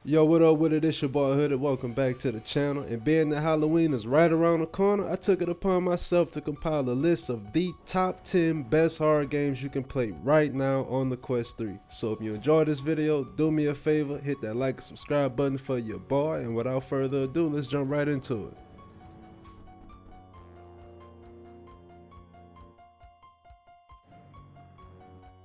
Yo, what up with it? It's your boy Hooded. Welcome back to the channel. And being that Halloween is right around the corner, I took it upon myself to compile a list of the top 10 best horror games you can play right now on the Quest 3. So if you enjoyed this video, do me a favor, hit that like and subscribe button for your boy. And without further ado, let's jump right into it.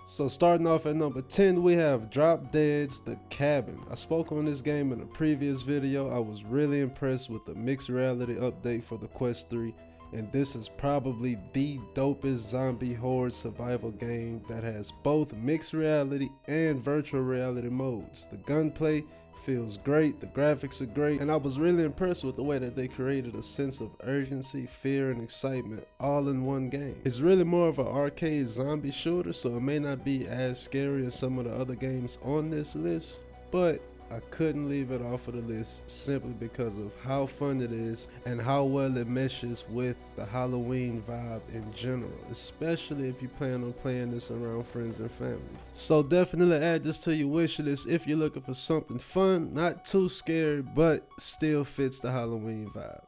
So starting off at number 10, we have Drop Dead's The Cabin. I spoke on this game in a previous video. I was really impressed with the mixed reality update for the Quest 3, and this is probably the dopest zombie horde survival game that has both mixed reality and virtual reality modes. The gunplay feels great, the graphics are great, and I was really impressed with the way that they created a sense of urgency, fear, and excitement all in one game. It's really more of an arcade zombie shooter, so it may not be as scary as some of the other games on this list, but I couldn't leave it off of the list simply because of how fun it is and how well it meshes with the Halloween vibe in general, especially if you plan on playing this around friends and family. So definitely add this to your wish list if you're looking for something fun, not too scary, but still fits the Halloween vibe.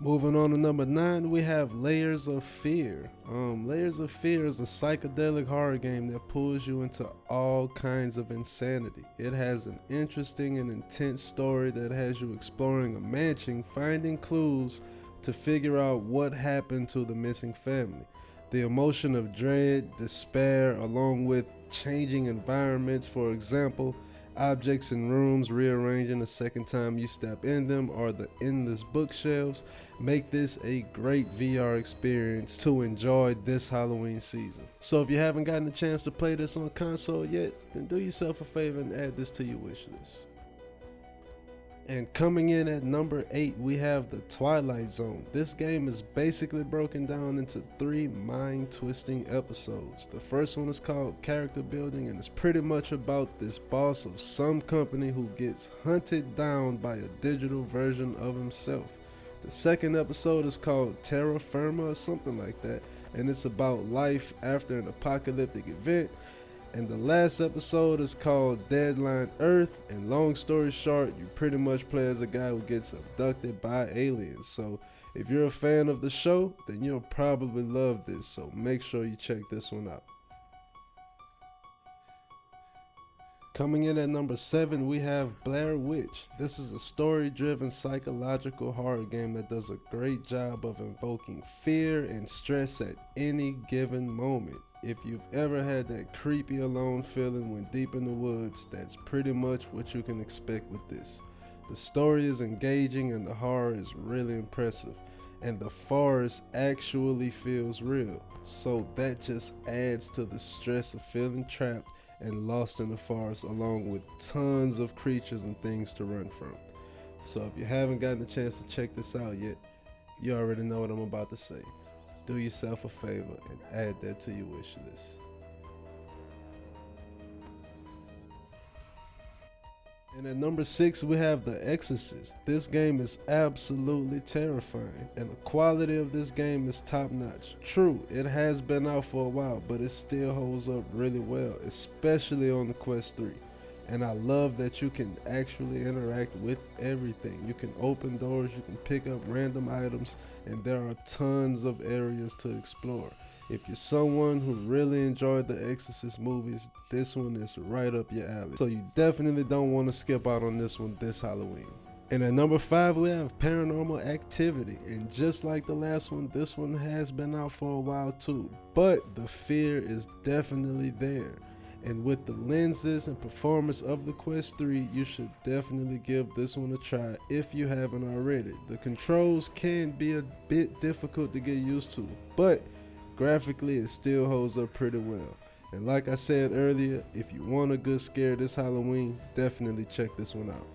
Moving on to number 9, we have Layers of Fear. Layers of Fear is a psychedelic horror game that pulls you into all kinds of insanity. It has an interesting and intense story that has you exploring a mansion, finding clues to figure out what happened to the missing family. The emotion of dread, despair, along with changing environments, for example, objects in rooms rearranging the second time you step in them, or the endless bookshelves, make this a great VR experience to enjoy this Halloween season. So if you haven't gotten a chance to play this on console yet, then do yourself a favor and add this to your wish list. And coming in at number 8, we have the Twilight Zone. This game is basically broken down into 3 mind-twisting episodes. The first one is called Character Building, and it's pretty much about this boss of some company who gets hunted down by a digital version of himself. The second episode is called Terra Firma or something like that, and it's about life after an apocalyptic event. And the last episode is called Deadline Earth, and long story short, you pretty much play as a guy who gets abducted by aliens. So if you're a fan of the show, then you'll probably love this, so make sure you check this one out. Coming in at number 7, we have Blair Witch. This is a story-driven psychological horror game that does a great job of invoking fear and stress at any given moment. If you've ever had that creepy alone feeling when deep in the woods, that's pretty much what you can expect with this. The story is engaging and the horror is really impressive, and the forest actually feels real, so that just adds to the stress of feeling trapped and lost in the forest, along with tons of creatures and things to run from. So if you haven't gotten a chance to check this out yet, you already know what I'm about to say. Do yourself a favor and add that to your wish list. And at number 6, we have The Exorcist. This game is absolutely terrifying, and the quality of this game is top notch. True, it has been out for a while, but it still holds up really well, especially on the Quest 3. And I love that you can actually interact with everything. You can open doors, you can pick up random items, and there are tons of areas to explore. If you're someone who really enjoyed the Exorcist movies, this one is right up your alley. So you definitely don't want to skip out on this one this Halloween. And at number 5, we have Paranormal Activity. And just like the last one, this one has been out for a while too. But the fear is definitely there. And with the lenses and performance of the Quest 3, you should definitely give this one a try if you haven't already. The controls can be a bit difficult to get used to, but graphically it still holds up pretty well. And like I said earlier, if you want a good scare this Halloween, definitely check this one out.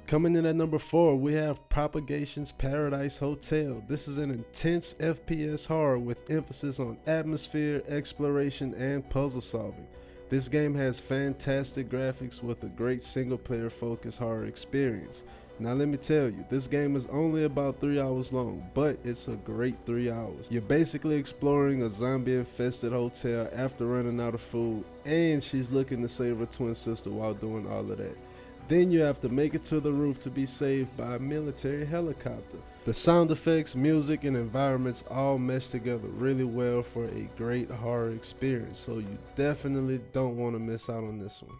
Coming in at number 4, we have Propagation's Paradise Hotel. This is an intense FPS horror with emphasis on atmosphere, exploration, and puzzle solving. This game has fantastic graphics with a great single-player focused horror experience. Now let me tell you, this game is only about 3 hours long, but it's a great 3 hours. You're basically exploring a zombie infested hotel after running out of food, and she's looking to save her twin sister while doing all of that. Then you have to make it to the roof to be saved by a military helicopter. The sound effects, music, and environments all mesh together really well for a great horror experience, so you definitely don't want to miss out on this one.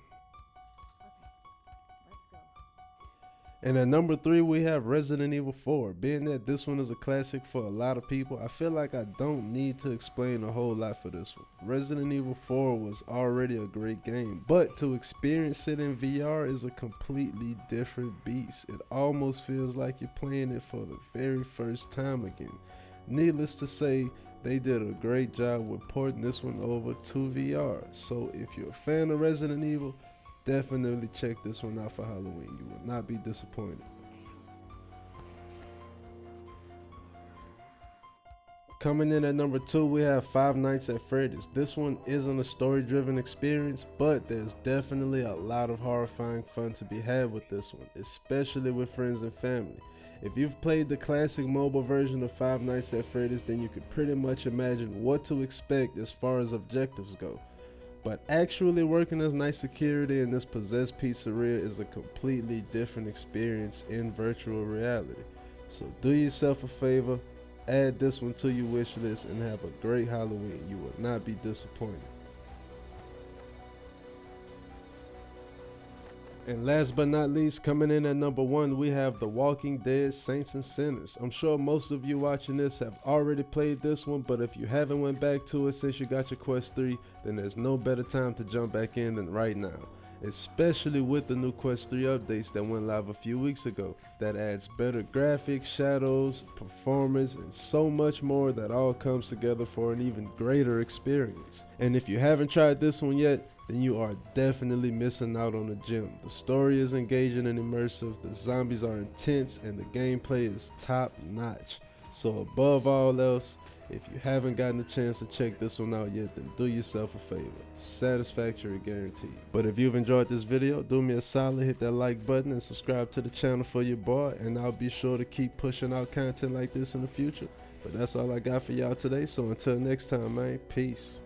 And at number 3 we have Resident Evil 4. Being that this one is a classic for a lot of people, I feel like I don't need to explain a whole lot for this one. Resident Evil 4 was already a great game, but to experience it in VR is a completely different beast. It almost feels like you're playing it for the very first time again. Needless to say, they did a great job with porting this one over to VR. So if you're a fan of Resident Evil, definitely check this one out for Halloween. You will not be disappointed. Coming in at number 2, we have Five Nights at Freddys. This one isn't a story-driven experience, but there's definitely a lot of horrifying fun to be had with this one, especially with friends and family. If you've played the classic mobile version of Five Nights at Freddys, then you could pretty much imagine what to expect as far as objectives go. But actually working as night security in this possessed pizzeria is a completely different experience in virtual reality. So do yourself a favor, add this one to your wish list, and have a great Halloween. You will not be disappointed. And last but not least, coming in at number 1, we have The Walking Dead Saints and Sinners. I'm sure most of you watching this have already played this one, but if you haven't went back to it since you got your Quest 3, then there's no better time to jump back in than right now. Especially with the new Quest 3 updates that went live a few weeks ago. That adds better graphics, shadows, performance, and so much more that all comes together for an even greater experience. And if you haven't tried this one yet, then you are definitely missing out on a gem. The story is engaging and immersive, the zombies are intense, and the gameplay is top notch. So above all else, if you haven't gotten a chance to check this one out yet, then do yourself a favor. Satisfactory guaranteed. But if you've enjoyed this video, do me a solid, hit that like button and subscribe to the channel for your boy, and I'll be sure to keep pushing out content like this in the future. But that's all I got for y'all today, so until next time, man, peace.